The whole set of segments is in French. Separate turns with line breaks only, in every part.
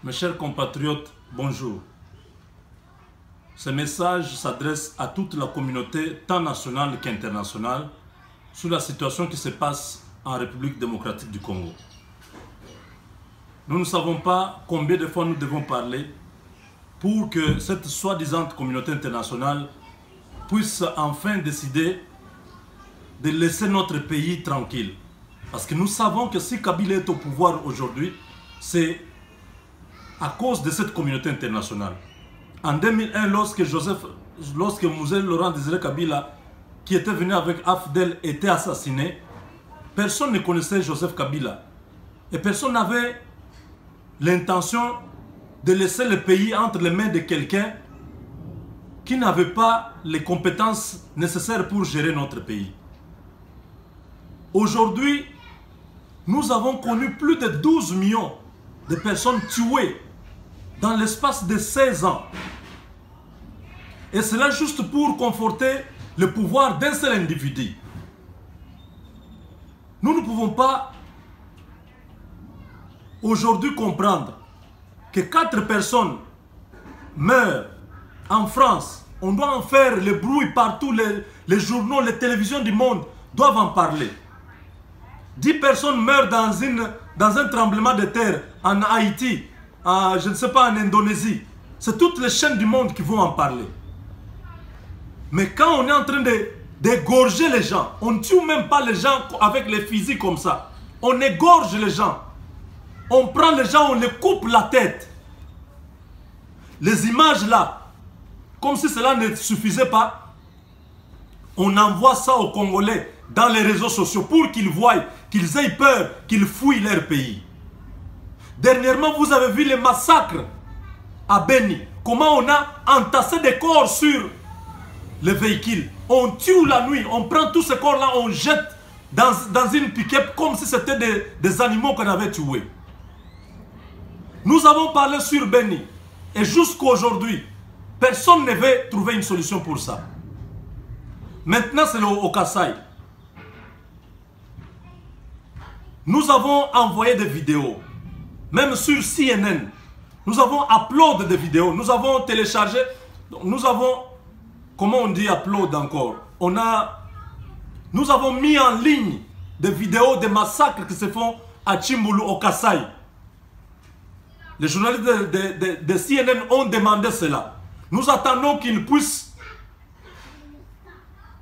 Mes chers compatriotes, bonjour. Ce message s'adresse à toute la communauté, tant nationale qu'internationale, sur la situation qui se passe en République démocratique du Congo. Nous ne savons pas combien de fois nous devons parler pour que cette soi-disant communauté internationale puisse enfin décider de laisser notre pays tranquille. Parce que nous savons que si Kabila est au pouvoir aujourd'hui, c'est à cause de cette communauté internationale. En 2001, lorsque Mzee Laurent Désiré Kabila, qui était venu avec AFDEL, était assassiné, personne ne connaissait Joseph Kabila. Et personne n'avait l'intention de laisser le pays entre les mains de quelqu'un qui n'avait pas les compétences nécessaires pour gérer notre pays. Aujourd'hui, nous avons connu plus de 12 millions de personnes tuées dans l'espace de 16 ans. Et cela juste pour conforter le pouvoir d'un seul individu. Nous ne pouvons pas aujourd'hui comprendre que 4 personnes meurent en France. On doit en faire le bruit partout, les journaux, les télévisions du monde doivent en parler. 10 personnes meurent dans un tremblement de terre en Haïti, je ne sais pas, en Indonésie. C'est toutes les chaînes du monde qui vont en parler. Mais quand on est en train d'égorger les gens, on ne tue même pas les gens avec les fusils comme ça. On égorge les gens. On prend les gens, on les coupe la tête. Les images là, comme si cela ne suffisait pas, on envoie ça aux Congolais dans les réseaux sociaux pour qu'ils voient, qu'ils aient peur, qu'ils fuient leur pays. Dernièrement, vous avez vu les massacres à Beni. Comment on a entassé des corps sur les véhicules. On tue la nuit, on prend tous ces corps-là, on jette dans une pick-up comme si c'était des animaux qu'on avait tués. Nous avons parlé sur Beni. Et jusqu'à aujourd'hui, personne ne veut trouver une solution pour ça. Maintenant, c'est au Kasaï. Nous avons envoyé des vidéos. Même sur CNN. Nous avons uploadé des vidéos. Nous avons téléchargé. Nous avons... Comment on dit upload encore? Nous avons mis en ligne des vidéos de massacres qui se font à Chimbulu, au Kasaï. Les journalistes de CNN ont demandé cela. Nous attendons qu'ils puissent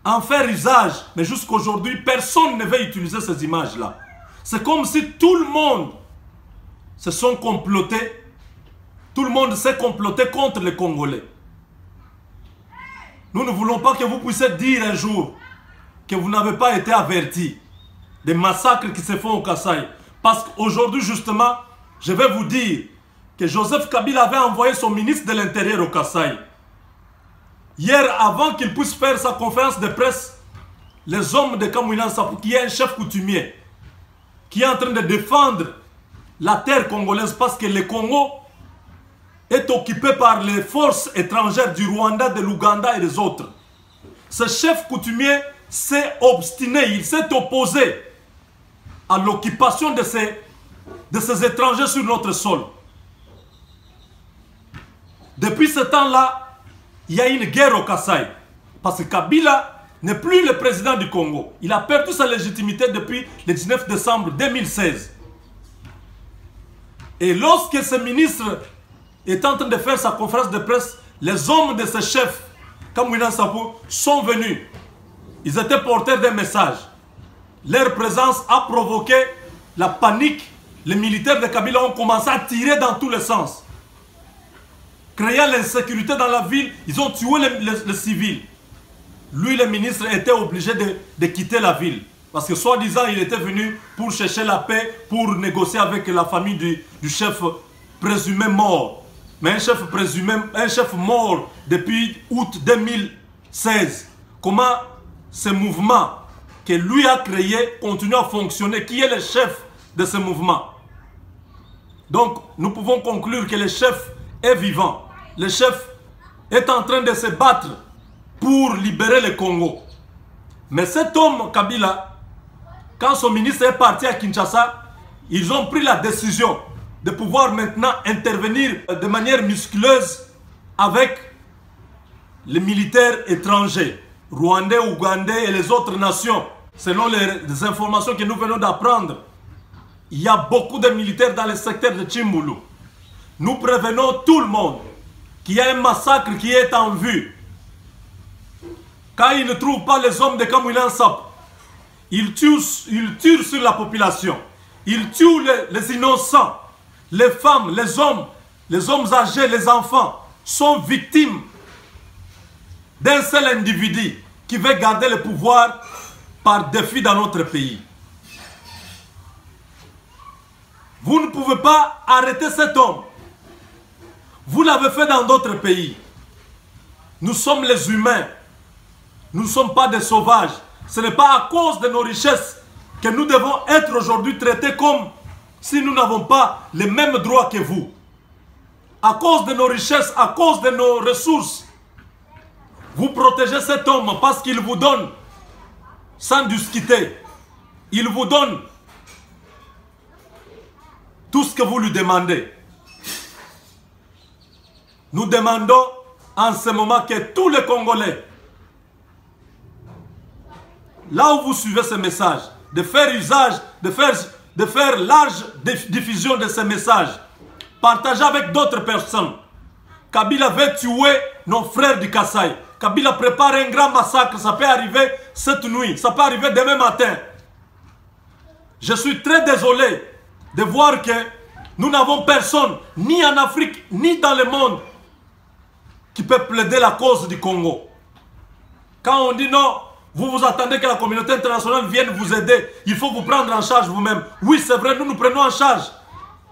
en faire usage. Mais jusqu'à aujourd'hui, personne ne veut utiliser ces images-là. C'est comme si tout le monde se sont complotés. Tout le monde s'est comploté contre les Congolais. Nous ne voulons pas que vous puissiez dire un jour que vous n'avez pas été avertis des massacres qui se font au Kasaï. Parce qu'aujourd'hui, justement, je vais vous dire que Joseph Kabila avait envoyé son ministre de l'Intérieur au Kasaï. Hier, avant qu'il puisse faire sa conférence de presse, les hommes de Kamwina Nsapou, qui est un chef coutumier, qui est en train de défendre la terre congolaise parce que le Congo est occupé par les forces étrangères du Rwanda, de l'Ouganda et des autres. Ce chef coutumier s'est obstiné, il s'est opposé à l'occupation de ces étrangers sur notre sol. Depuis ce temps-là, il y a une guerre au Kasaï. Parce que Kabila n'est plus le président du Congo. Il a perdu sa légitimité depuis le 19 décembre 2016. Et lorsque ce ministre est en train de faire sa conférence de presse, les hommes de ce chef, Kamwina Nsapou, sont venus. Ils étaient porteurs d'un message. Leur présence a provoqué la panique. Les militaires de Kabila ont commencé à tirer dans tous les sens. Créant l'insécurité dans la ville, ils ont tué les civils. Lui, le ministre, était obligé de quitter la ville. Parce que soi-disant, il était venu pour chercher la paix, pour négocier avec la famille du chef présumé mort. Mais un chef mort depuis août 2016. Comment ce mouvement que lui a créé continue à fonctionner? Qui est le chef de ce mouvement? Donc, nous pouvons conclure que le chef est vivant. Le chef est en train de se battre pour libérer le Congo. Mais cet homme, Kabila, quand son ministre est parti à Kinshasa, ils ont pris la décision de pouvoir maintenant intervenir de manière musculeuse avec les militaires étrangers, rwandais, ougandais et les autres nations. Selon les informations que nous venons d'apprendre, il y a beaucoup de militaires dans le secteur de Tchimbulu. Nous prévenons tout le monde qu'il y a un massacre qui est en vue. Quand ils ne trouvent pas les hommes de Kamwina Nsap, ils tuent sur la population. Ils tuent les innocents. Les femmes, les hommes âgés, les enfants sont victimes d'un seul individu qui veut garder le pouvoir par défi dans notre pays. Vous ne pouvez pas arrêter cet homme. Vous l'avez fait dans d'autres pays. Nous sommes les humains. Nous ne sommes pas des sauvages. Ce n'est pas à cause de nos richesses que nous devons être aujourd'hui traités comme si nous n'avons pas les mêmes droits que vous. À cause de nos richesses, à cause de nos ressources, vous protégez cet homme parce qu'il vous donne, sans discuter, il vous donne tout ce que vous lui demandez. Nous demandons en ce moment que tous les Congolais, là où vous suivez ce message, de faire usage, de faire large diffusion de ce message, partagez avec d'autres personnes. Kabila veut tuer nos frères du Kasaï. Kabila prépare un grand massacre, ça peut arriver cette nuit, ça peut arriver demain matin. Je suis très désolé de voir que nous n'avons personne, ni en Afrique, ni dans le monde, qui peut plaider la cause du Congo. Quand on dit non, vous attendez que la communauté internationale vienne vous aider, il faut vous prendre en charge vous-même. Oui, c'est vrai, nous nous prenons en charge.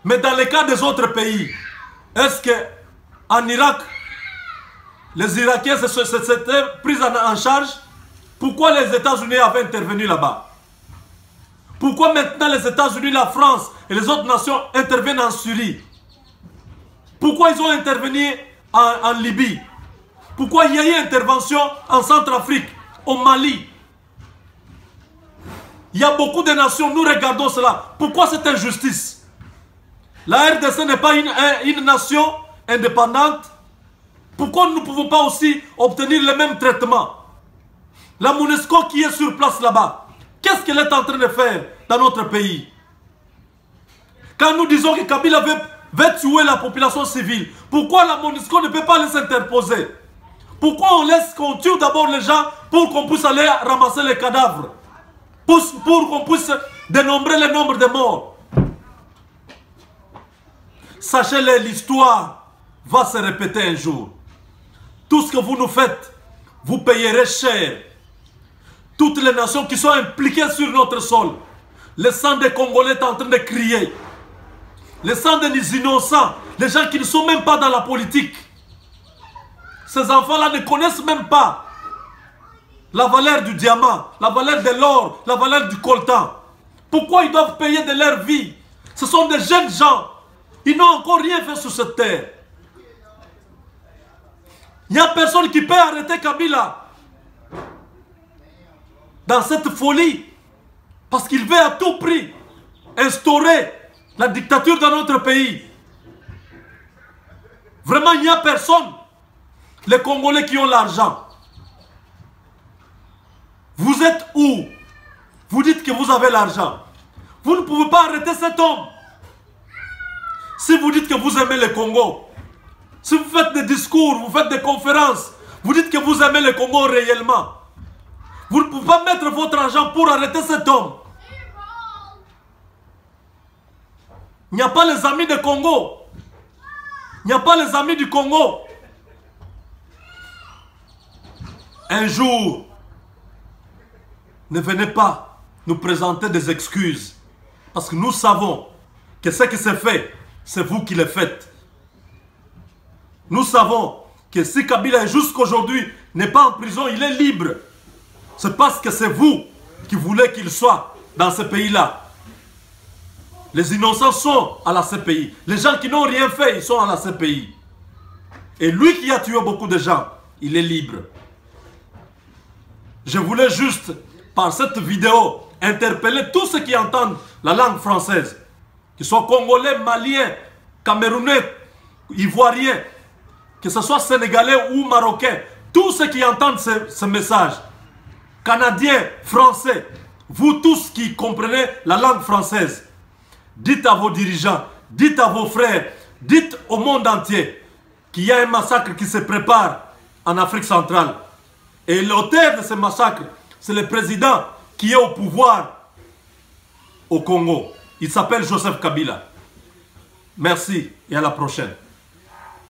Mais dans le cas des autres pays, est-ce qu'en Irak, les Irakiens s'étaient pris en charge? Pourquoi les États-Unis avaient intervenu là-bas? Pourquoi maintenant les États-Unis, la France et les autres nations interviennent en Syrie? Pourquoi ils ont intervenu en Libye? Pourquoi il y a eu intervention en Centrafrique, au Mali? Il y a beaucoup de nations, nous regardons cela. Pourquoi cette injustice? La RDC n'est pas une nation indépendante. Pourquoi nous ne pouvons pas aussi obtenir le même traitement? La MONUSCO qui est sur place là-bas, qu'est-ce qu'elle est en train de faire dans notre pays? Quand nous disons que Kabila veut tuer la population civile, pourquoi la MONUSCO ne peut pas les interposer? Pourquoi on laisse qu'on tue d'abord les gens pour qu'on puisse aller ramasser les cadavres? Pour qu'on puisse dénombrer le nombre de morts? Sachez-le, l'histoire va se répéter un jour. Tout ce que vous nous faites, vous payerez cher. Toutes les nations qui sont impliquées sur notre sol, le sang des Congolais est en train de crier. Le sang des innocents, les gens qui ne sont même pas dans la politique. Ces enfants-là ne connaissent même pas la valeur du diamant, la valeur de l'or, la valeur du coltan. Pourquoi ils doivent payer de leur vie? Ce sont des jeunes gens. Ils n'ont encore rien fait sur cette terre. Il n'y a personne qui peut arrêter Kabila dans cette folie. Parce qu'il veut à tout prix instaurer la dictature dans notre pays. Vraiment, il n'y a personne. Les Congolais qui ont l'argent. Vous êtes où? Vous dites que vous avez l'argent. Vous ne pouvez pas arrêter cet homme. Si vous dites que vous aimez le Congo, si vous faites des discours, vous faites des conférences, vous dites que vous aimez le Congo réellement, vous ne pouvez pas mettre votre argent pour arrêter cet homme. Il n'y a pas les amis du Congo. Il n'y a pas les amis du Congo. Un jour, ne venez pas nous présenter des excuses. Parce que nous savons que ce qui s'est fait, c'est vous qui le faites. Nous savons que si Kabila jusqu'aujourd'hui n'est pas en prison, il est libre. C'est parce que c'est vous qui voulez qu'il soit dans ce pays-là. Les innocents sont à la CPI. Les gens qui n'ont rien fait, ils sont à la CPI. Et lui qui a tué beaucoup de gens, il est libre. Je voulais juste, par cette vidéo, interpeller tous ceux qui entendent la langue française. qu'ils soient Congolais, Maliens, Camerounais, Ivoiriens, que ce soit Sénégalais ou Marocains, tous ceux qui entendent ce message, Canadiens, Français, vous tous qui comprenez la langue française, dites à vos dirigeants, dites à vos frères, dites au monde entier qu'il y a un massacre qui se prépare en Afrique centrale. Et l'auteur de ce massacre, c'est le président qui est au pouvoir au Congo. Il s'appelle Joseph Kabila. Merci et à la prochaine.